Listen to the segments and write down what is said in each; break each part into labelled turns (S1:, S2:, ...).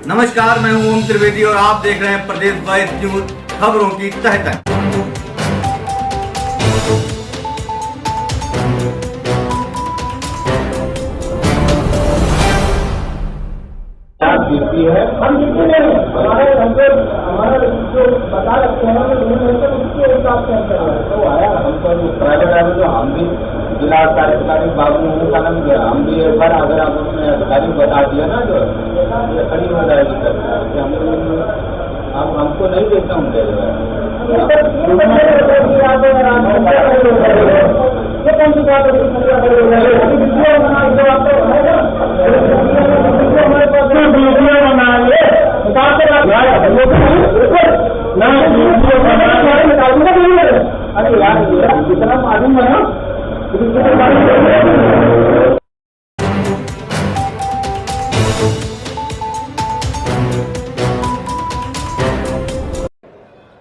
S1: नमस्कार, मैं हूं ओम त्रिवेदी और आप देख रहे हैं प्रदेश 22 न्यूज, खबरों की तह तक।
S2: ड्यूटी है, हम ड्यूटी नहीं हमारा जो बता रखते हैं उसके हिसाब से हम कर रहे हैं। तो आया हमको प्राइवेट आदमी तो हम भी जिला कार्यकारी बाबू का नाम दिया, हम भी एक बार अगर आप उसमें अधिकारी बता दिया ना तो ये खड़ी हो जाएगी सर। हमको नहीं देता हूँ अरे यार कितना मालूम है ना।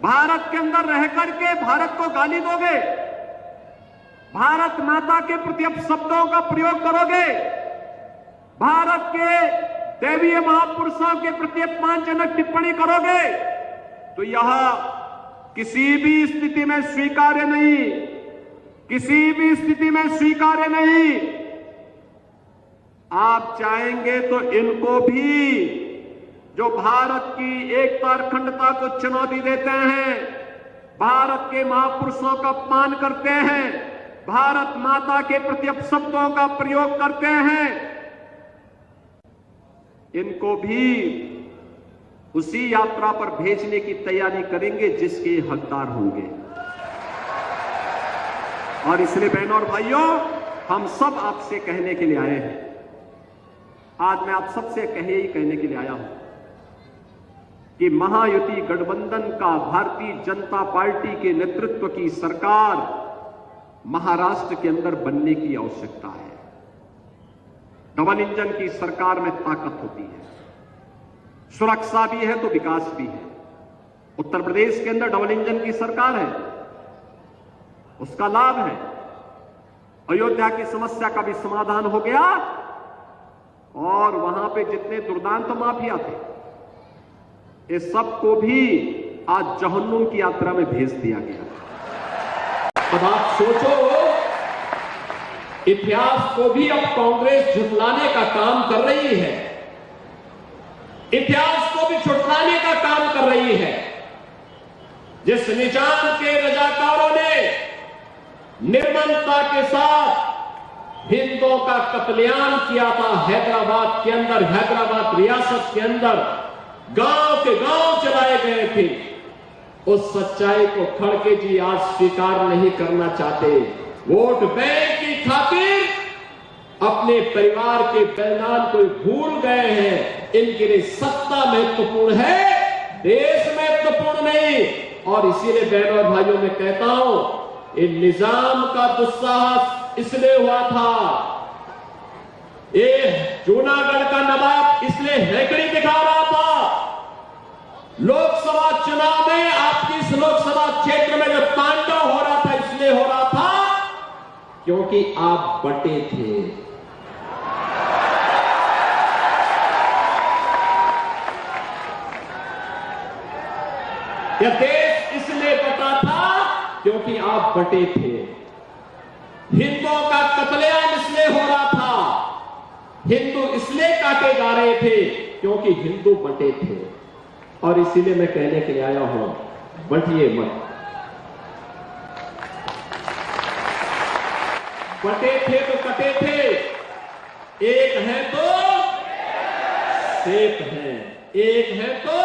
S3: भारत के अंदर रह करके भारत को गाली दोगे, भारत माता के प्रति अपशब्दों का प्रयोग करोगे, भारत के दैवीय महापुरुषों के प्रति अपमानजनक टिप्पणी करोगे, तो यह किसी भी स्थिति में स्वीकार्य नहीं, किसी भी स्थिति में स्वीकार्य नहीं। आप चाहेंगे तो इनको भी, जो भारत की एकता और अखंडता को चुनौती देते हैं, भारत के महापुरुषों का अपमान करते हैं, भारत माता के प्रति अपशब्दों का प्रयोग करते हैं, इनको भी उसी यात्रा पर भेजने की तैयारी करेंगे जिसके हकदार होंगे। और इसलिए बहनों और भाइयों, हम सब आपसे कहने के लिए आए हैं। आज मैं आप सबसे कहने के लिए आया हूं कि महायुति गठबंधन का भारतीय जनता पार्टी के नेतृत्व की सरकार महाराष्ट्र के अंदर बनने की आवश्यकता है। डबल इंजन की सरकार में ताकत होती है, सुरक्षा भी है तो विकास भी है। उत्तर प्रदेश के अंदर डबल इंजन की सरकार है, उसका लाभ है। अयोध्या की समस्या का भी समाधान हो गया और वहां पे जितने दुर्दांत माफिया थे, ये सबको भी आज जहन्नुम की यात्रा में भेज दिया गया। अब आप सोचो, इतिहास को भी अब कांग्रेस झुठलाने का काम कर रही है, इतिहास को भी छुटलाने का काम कर रही है। जिस निजाम के रजाकारों ने निर्ममता के साथ हिंदुओं का कत्लेआम किया था हैदराबाद के अंदर, हैदराबाद रियासत के अंदर गांव के गांव चलाए गए थे, उस सच्चाई को खड़गे जी आज स्वीकार नहीं करना चाहते। वोट बैंक की खातिर अपने परिवार के बलिदान को भूल गए हैं। इनके लिए सत्ता महत्वपूर्ण है, देश महत्वपूर्ण नहीं। और इसीलिए बहनों और भाइयों में कहता हूं, इन निजाम का दुस्साहस इसलिए हुआ था, ये जूनागढ़ का नवाब इसलिए हैकड़ी दिखा रहा था। लोकसभा चुनाव में आपकी इस लोकसभा क्षेत्र में जो तांडव हो रहा था, इसलिए हो रहा था क्योंकि आप बटे थे। यह देश इसलिए बटा था क्योंकि आप बटे थे। हिंदुओं का कत्लेआम इसलिए हो रहा था, हिंदू इसलिए काटे जा रहे थे क्योंकि हिंदू बटे थे। और इसीलिए मैं कहने के लिए आया हूं, बटिए मत। बटे थे तो कटे थे, एक है तो सेठ है, एक है तो